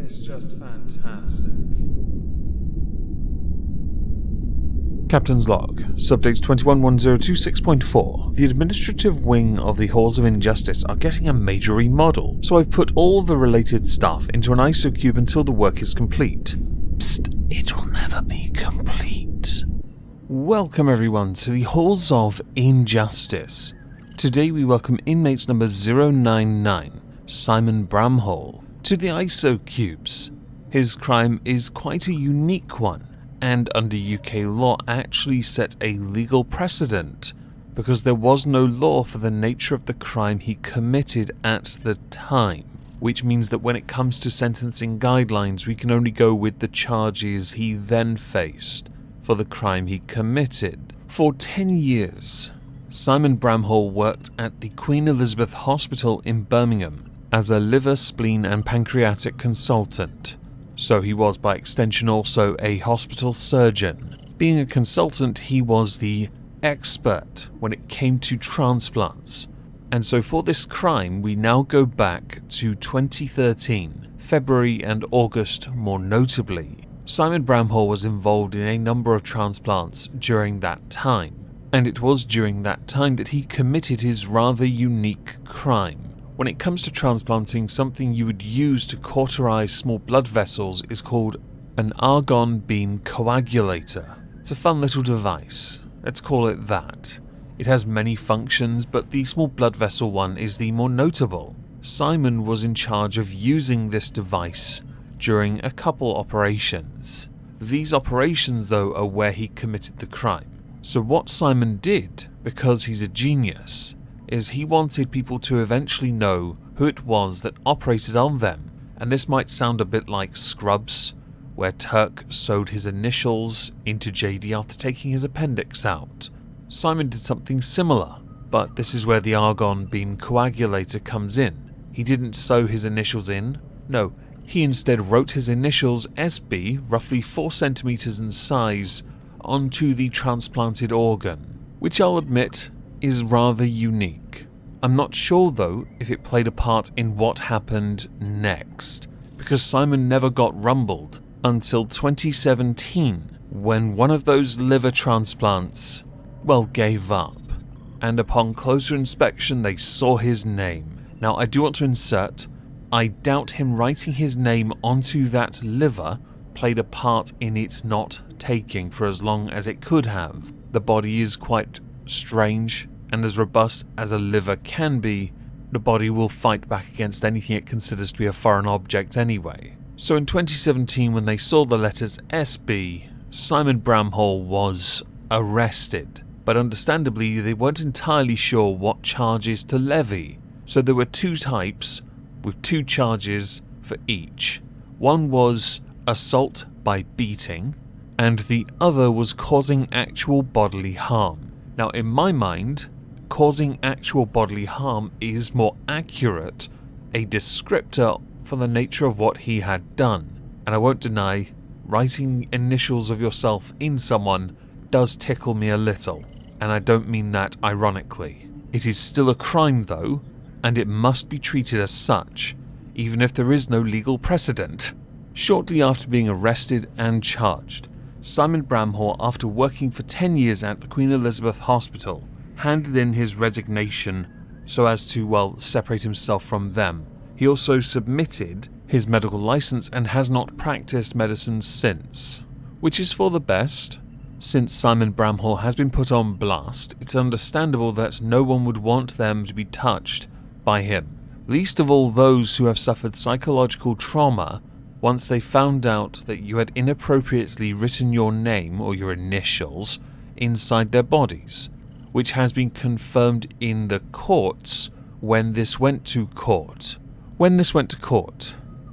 is just fantastic. Captain's Log, Subdates 211026.4. The administrative wing of the Halls of Injustice are getting a major remodel, so I've put all the related stuff into an ISO-cube until the work is complete. Psst, it will never be complete. Welcome everyone to the Halls of Injustice. Today we welcome inmate number 099, Simon Bramhall, to the ISO-cubes. His crime is quite a unique one, and under UK law actually set a legal precedent, because there was no law for the nature of the crime he committed at the time, which means that when it comes to sentencing guidelines we can only go with the charges he then faced for the crime he committed. For 10 years, Simon Bramhall worked at the Queen Elizabeth Hospital in Birmingham as a liver, spleen and pancreatic consultant. So he was by extension also a hospital surgeon. Being a consultant, he was the expert when it came to transplants. And so for this crime, we now go back to 2013, February and August more notably. Simon Bramhall was involved in a number of transplants during that time. And it was during that time that he committed his rather unique crime. When it comes to transplanting, something you would use to cauterize small blood vessels is called an argon beam coagulator. It's a fun little device. Let's call it that. It has many functions, but the small blood vessel one is the more notable. Simon was in charge of using this device during a couple operations. These operations, though, are where he committed the crime. So what Simon did, because he's a genius, is he wanted people to eventually know who it was that operated on them. And this might sound a bit like Scrubs, where Turk sewed his initials into JD after taking his appendix out. Simon did something similar, but this is where the argon beam coagulator comes in. He didn't sew his initials in, no, he instead wrote his initials SB, roughly 4 centimeters in size, onto the transplanted organ, which I'll admit is rather unique. I'm not sure though if it played a part in what happened next, because Simon never got rumbled until 2017, when one of those liver transplants, gave up, and upon closer inspection they saw his name. Now I do want to insert, I doubt him writing his name onto that liver played a part in it not taking for as long as it could have. The body is quite strange, and as robust as a liver can be, the body will fight back against anything it considers to be a foreign object anyway. So in 2017, when they saw the letters SB, Simon Bramhall was arrested, but understandably they weren't entirely sure what charges to levy. So there were 2 types, with 2 charges for each. One was assault by beating, and the other was causing actual bodily harm. Now in my mind, causing actual bodily harm is more accurate, a descriptor for the nature of what he had done. And I won't deny, writing initials of yourself in someone does tickle me a little, and I don't mean that ironically. It is still a crime though, and it must be treated as such, even if there is no legal precedent. Shortly after being arrested and charged, Simon Bramhall, after working for 10 years at the Queen Elizabeth Hospital, handed in his resignation so as to, separate himself from them. He also submitted his medical license and has not practiced medicine since, which is for the best. Since Simon Bramhall has been put on blast, it's understandable that no one would want them to be touched by him, least of all those who have suffered psychological trauma once they found out that you had inappropriately written your name or your initials inside their bodies, which has been confirmed in the courts when this went to court.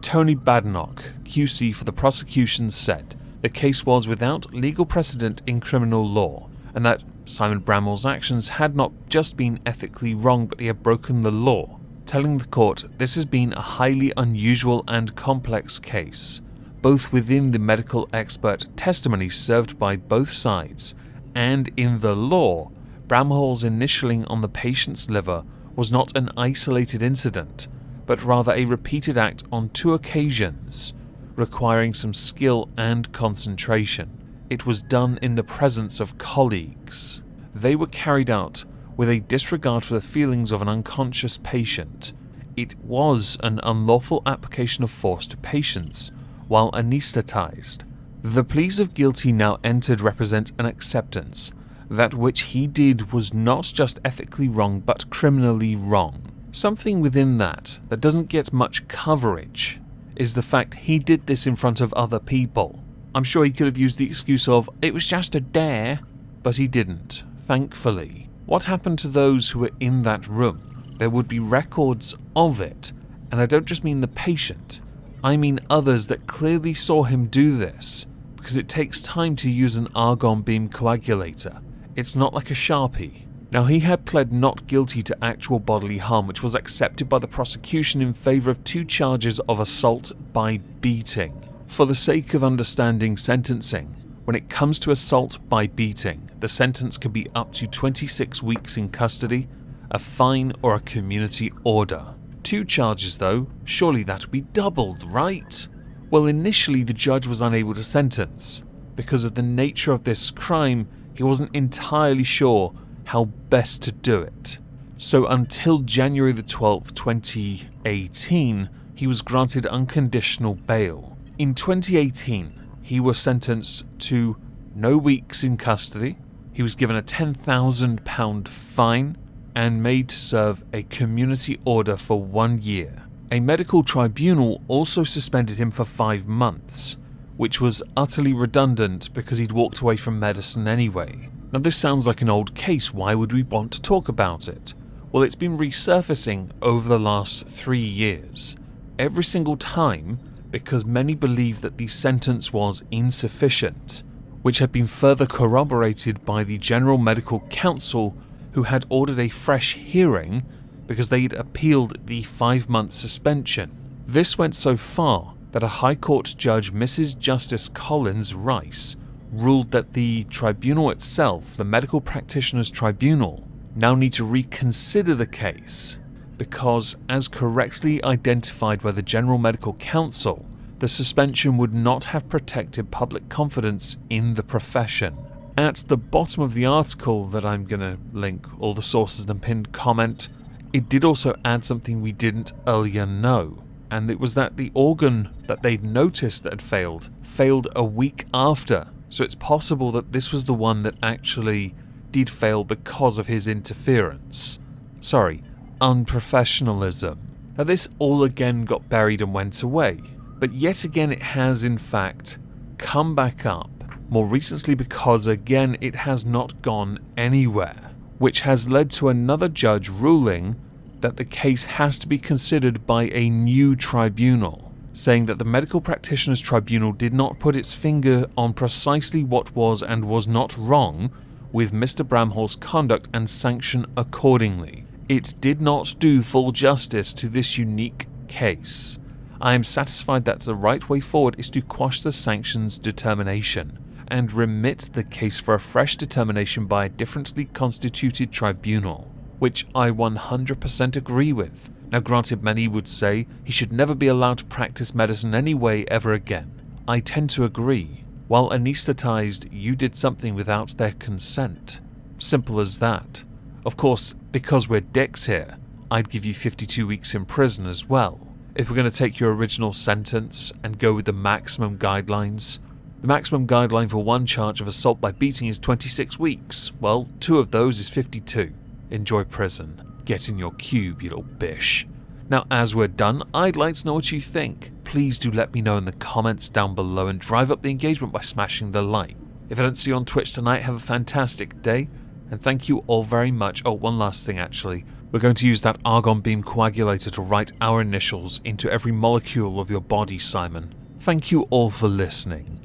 Tony Badenoch, QC for the prosecution, said the case was without legal precedent in criminal law, and that Simon Bramhall's actions had not just been ethically wrong, but he had broken the law, telling the court this has been a highly unusual and complex case, both within the medical expert testimony served by both sides, and in the law. Bramhall's initialing on the patient's liver was not an isolated incident, but rather a repeated act on 2 occasions requiring some skill and concentration. It was done in the presence of colleagues. They were carried out with a disregard for the feelings of an unconscious patient. It was an unlawful application of force to patients while anesthetized. The pleas of guilty now entered represent an acceptance. That which he did was not just ethically wrong but criminally wrong. Something within that doesn't get much coverage is the fact he did this in front of other people. I'm sure he could have used the excuse of, it was just a dare, but he didn't, thankfully. What happened to those who were in that room? There would be records of it, and I don't just mean the patient, I mean others that clearly saw him do this, because it takes time to use an argon beam coagulator. It's not like a Sharpie. Now, he had pled not guilty to actual bodily harm, which was accepted by the prosecution in favour of 2 charges of assault by beating. For the sake of understanding sentencing, when it comes to assault by beating, the sentence can be up to 26 weeks in custody, a fine or a community order. 2 charges though, surely that would be doubled, right? Well, initially the judge was unable to sentence. Because of the nature of this crime, he wasn't entirely sure how best to do it. So until January the 12th, 2018, he was granted unconditional bail. In 2018, he was sentenced to no weeks in custody, he was given a £10,000 fine, and made to serve a community order for 1 year. A medical tribunal also suspended him for 5 months, which was utterly redundant because he'd walked away from medicine anyway. Now this sounds like an old case, why would we want to talk about it? Well, it's been resurfacing over the last 3 years. Every single time, because many believe that the sentence was insufficient, which had been further corroborated by the General Medical Council, who had ordered a fresh hearing because they'd appealed the 5-month suspension. This went so far that a High Court judge, Mrs. Justice Collins Rice, ruled that the tribunal itself, the Medical Practitioners Tribunal, now need to reconsider the case because, as correctly identified by the General Medical Council, the suspension would not have protected public confidence in the profession. At the bottom of the article that I'm going to link all the sources in the pinned comment, it did also add something we didn't earlier know, and it was that the organ that they'd noticed that had failed a week after. So it's possible that this was the one that actually did fail because of his interference. Sorry, unprofessionalism. Now this all again got buried and went away, but yet again it has in fact come back up, more recently because again it has not gone anywhere, which has led to another judge ruling that the case has to be considered by a new tribunal, saying that the Medical Practitioners Tribunal did not put its finger on precisely what was and was not wrong with Mr. Bramhall's conduct and sanction accordingly. It did not do full justice to this unique case. I am satisfied that the right way forward is to quash the sanctions determination and remit the case for a fresh determination by a differently constituted tribunal, which I 100% agree with. Now granted, many would say he should never be allowed to practice medicine anyway ever again. I tend to agree. While anesthetized, you did something without their consent. Simple as that. Of course, because we're dicks here, I'd give you 52 weeks in prison as well. If we're going to take your original sentence and go with the maximum guidelines, the maximum guideline for one charge of assault by beating is 26 weeks. Well, 2 of those is 52. Enjoy prison. Get in your cube, you little bish. Now, as we're done, I'd like to know what you think. Please do let me know in the comments down below and drive up the engagement by smashing the like. If I don't see you on Twitch tonight, have a fantastic day, and thank you all very much. Oh, one last thing actually. We're going to use that argon beam coagulator to write our initials into every molecule of your body, Simon. Thank you all for listening.